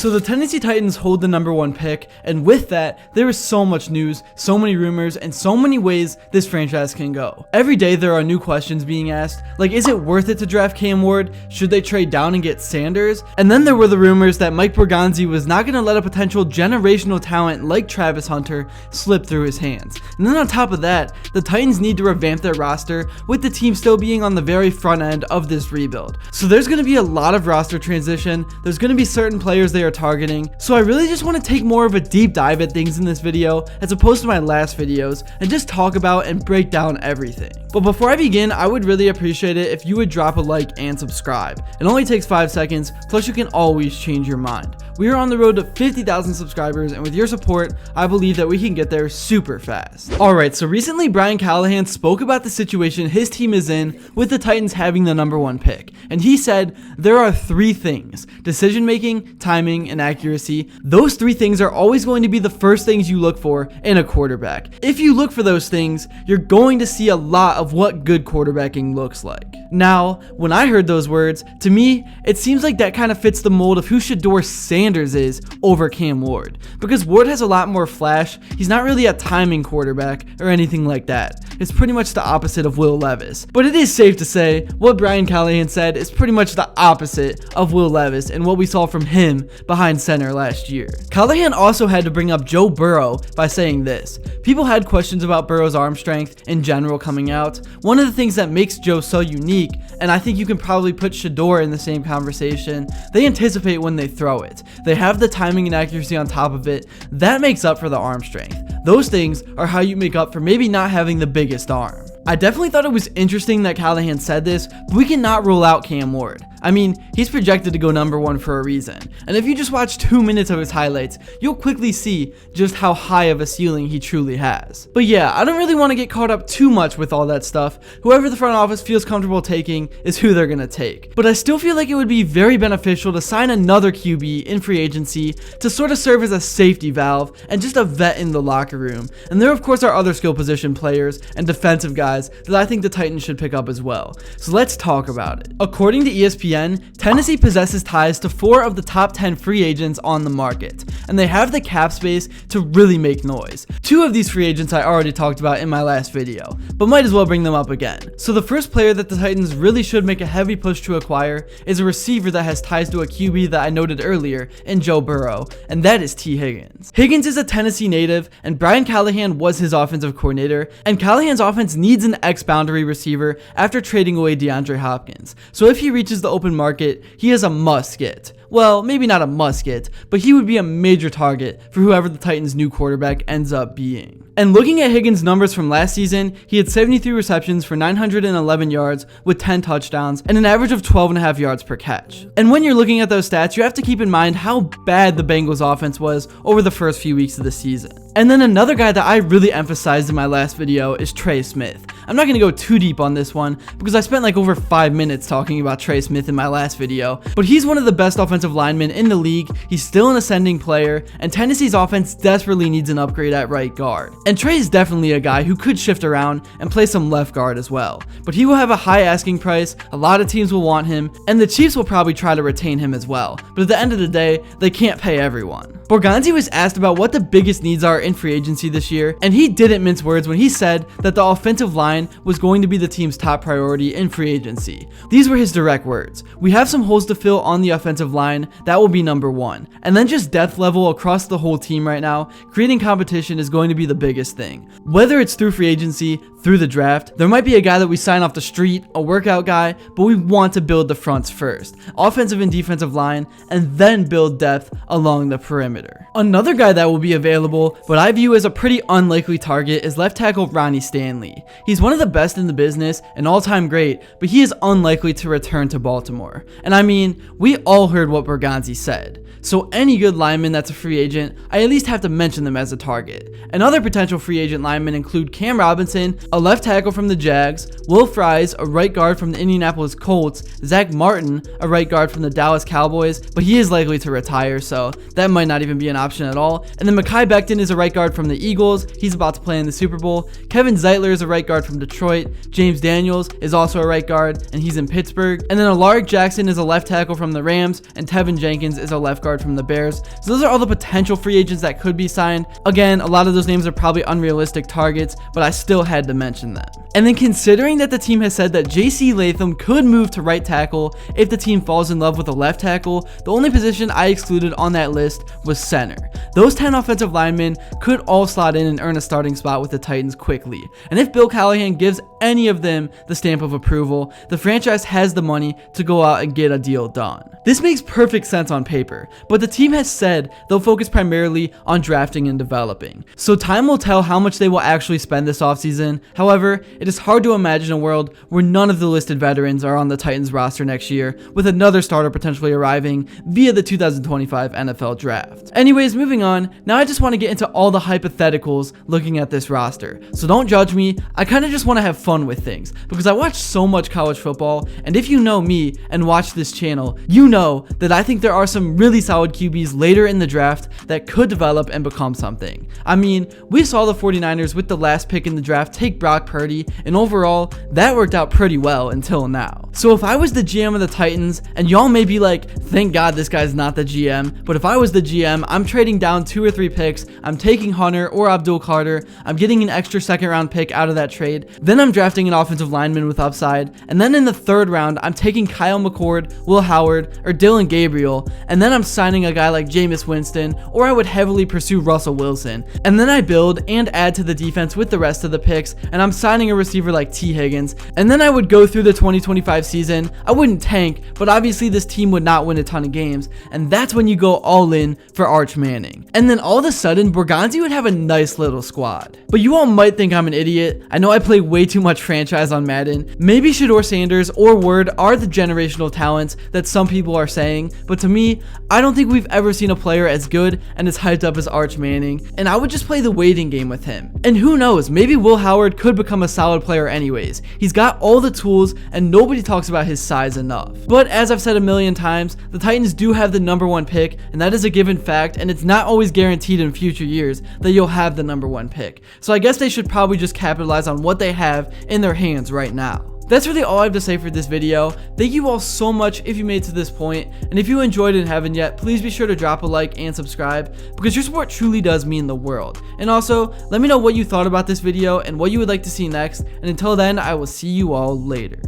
So the Tennessee Titans hold the #1 pick, and with that, there is so much news, so many rumors, and so many ways this franchise can go. Every day there are new questions being asked, like is it worth it to draft Cam Ward? Should they trade down and get Sanders? And then there were the rumors that Mike Borganzi was not going to let a potential generational talent like Travis Hunter slip through his hands. And then on top of that, the Titans need to revamp their roster, with the team still being on the very front end of this rebuild. So there's going to be a lot of roster transition, there's going to be certain players they are targeting, so I really just want to take more of a deep dive at things in this video as opposed to my last videos and just talk about and break down everything. But before I begin, I would really appreciate it if you would drop a like and subscribe. It only takes 5 seconds, plus you can always change your mind. We are on the road to 50,000 subscribers, and with your support, I believe that we can get there super fast. Alright, so recently Brian Callahan spoke about the situation his team is in with the Titans having the #1 pick, and he said there are 3 things: decision making, timing, and accuracy. Those 3 things are always going to be the first things you look for in a quarterback. If you look for those things, you're going to see a lot of what good quarterbacking looks like. Now, when I heard those words, to me, it seems like that kind of fits the mold of who Shedeur Sanders is over Cam Ward. Because Ward has a lot more flash, he's not really a timing quarterback or anything like that. It's pretty much the opposite of Will Levis. But it is safe to say, what Brian Callahan said is pretty much the opposite of Will Levis and what we saw from him behind center last year. Callahan also had to bring up Joe Burrow by saying this: people had questions about Burrow's arm strength in general coming out. One of the things that makes Joe so unique, and I think you can probably put Shedeur in the same conversation, they anticipate when they throw it. They have the timing and accuracy on top of it. That makes up for the arm strength. Those things are how you make up for maybe not having the biggest arm. I definitely thought it was interesting that Callahan said this, but we cannot rule out Cam Ward. I mean, he's projected to go #1 for a reason, and if you just watch 2 minutes of his highlights, you'll quickly see just how high of a ceiling he truly has. But yeah, I don't really want to get caught up too much with all that stuff. Whoever the front office feels comfortable taking is who they're gonna take. But I still feel like it would be very beneficial to sign another QB in free agency to sort of serve as a safety valve and just a vet in the locker room. And there of course are other skill position players and defensive guys that I think the Titans should pick up as well. So let's talk about it. According to ESPN, Tennessee possesses ties to 4 of the top 10 free agents on the market, and they have the cap space to really make noise. 2 of these free agents I already talked about in my last video, but might as well bring them up again. So the first player that the Titans really should make a heavy push to acquire is a receiver that has ties to a QB that I noted earlier in Joe Burrow, and that is T. Higgins. Higgins is a Tennessee native, and Brian Callahan was his offensive coordinator, and Callahan's offense needs an X-boundary receiver after trading away DeAndre Hopkins. So if he reaches the open market, he is a must get. Well, maybe not a must get, but he would be a major target for whoever the Titans' new quarterback ends up being. And looking at Higgins' numbers from last season, he had 73 receptions for 911 yards with 10 touchdowns and an average of 12.5 yards per catch. And when you're looking at those stats, you have to keep in mind how bad the Bengals' offense was over the first few weeks of the season. And then another guy that I really emphasized in my last video is Trey Smith. I'm not going to go too deep on this one because I spent like over 5 minutes talking about Trey Smith in my last video, but he's one of the best offensive linemen in the league. He's still an ascending player, and Tennessee's offense desperately needs an upgrade at right guard. And Trey is definitely a guy who could shift around and play some left guard as well, but he will have a high asking price, a lot of teams will want him, and the Chiefs will probably try to retain him as well, but at the end of the day, they can't pay everyone. Borganzi was asked about what the biggest needs are in free agency this year, and he didn't mince words when he said that the offensive line was going to be the team's top priority in free agency. These were his direct words: "We have some holes to fill on the offensive line, that will be #1. And then just depth level across the whole team right now, creating competition is going to be the biggest thing. Whether it's through free agency, through the draft, there might be a guy that we sign off the street, a workout guy, but we want to build the fronts first, offensive and defensive line, and then build depth along the perimeter." Another guy that will be available, but I view as a pretty unlikely target, is left tackle Ronnie Stanley. He's one of the best in the business, an all-time great, but he is unlikely to return to Baltimore. And I mean, we all heard what Borganzi said. So any good lineman that's a free agent, I at least have to mention them as a target. And other potential free agent linemen include Cam Robinson, a left tackle from the Jags, Will Fries, a right guard from the Indianapolis Colts, Zach Martin, a right guard from the Dallas Cowboys, but he is likely to retire, so that might not even be an option at all. And then Mekhi Becton is a right guard from the Eagles, he's about to play in the Super Bowl. Kevin Zeitler is a right guard from Detroit. James Daniels is also a right guard, and he's in Pittsburgh. And then Alaric Jackson is a left tackle from the Rams, and Tevin Jenkins is a left guard from the Bears. So those are all the potential free agents that could be signed. Again, a lot of those names are probably unrealistic targets, but I still had to mention them. And then considering that the team has said that JC Latham could move to right tackle if the team falls in love with a left tackle, the only position I excluded on that list was center. Those 10 offensive linemen could all slot in and earn a starting spot with the Titans quickly. And if Bill Callahan gives any of them the stamp of approval, the franchise has the money to go out and get a deal done. This makes perfect sense on paper, but the team has said they'll focus primarily on drafting and developing. So time will tell how much they will actually spend this offseason. However, it is hard to imagine a world where none of the listed veterans are on the Titans roster next year, with another starter potentially arriving via the 2025 NFL Draft. Anyways, moving on, now I just want to get into all the hypotheticals looking at this roster. So don't judge me, I kind of just want to have fun with things, because I watch so much college football, and if you know me and watch this channel, you know that I think there are some really solid QBs later in the draft that could develop and become something. I mean, we saw the 49ers with the last pick in the draft take Brock Purdy, and overall, that worked out pretty well until now. So if I was the GM of the Titans, and y'all may be like, thank God this guy's not the GM, but if I was the GM, I'm trading down 2 or 3 picks, I'm taking Hunter or Abdul Carter, I'm getting an extra second round pick out of that trade, then I'm drafting an offensive lineman with upside, and then in the 3rd round, I'm taking Kyle McCord, Will Howard, or Dylan Gabriel, and then I'm signing a guy like Jameis Winston, or I would heavily pursue Russell Wilson, and then I build and add to the defense with the rest of the picks, and I'm signing a receiver like T. Higgins, and then I would go through the 2025 season. I wouldn't tank, but obviously this team would not win a ton of games, and that's when you go all in for Arch Manning. And then all of a sudden, Borganzi would have a nice little squad. But you all might think I'm an idiot. I know I play way too much franchise on Madden. Maybe Shedeur Sanders or Word are the generational talents that some people are saying, but to me, I don't think we've ever seen a player as good and as hyped up as Arch Manning, and I would just play the waiting game with him. And who knows, maybe Will Howard could become a solid player anyways. He's got all the tools and nobody talks about his size enough. But as I've said a million times, the Titans do have the #1 pick, and that is a given fact, and it's not always guaranteed in future years that you'll have the #1 pick. So I guess they should probably just capitalize on what they have in their hands right now. That's really all I have to say for this video. Thank you all so much if you made it to this point, and if you enjoyed it and haven't yet, please be sure to drop a like and subscribe, because your support truly does mean the world. And also, let me know what you thought about this video and what you would like to see next, and until then, I will see you all later.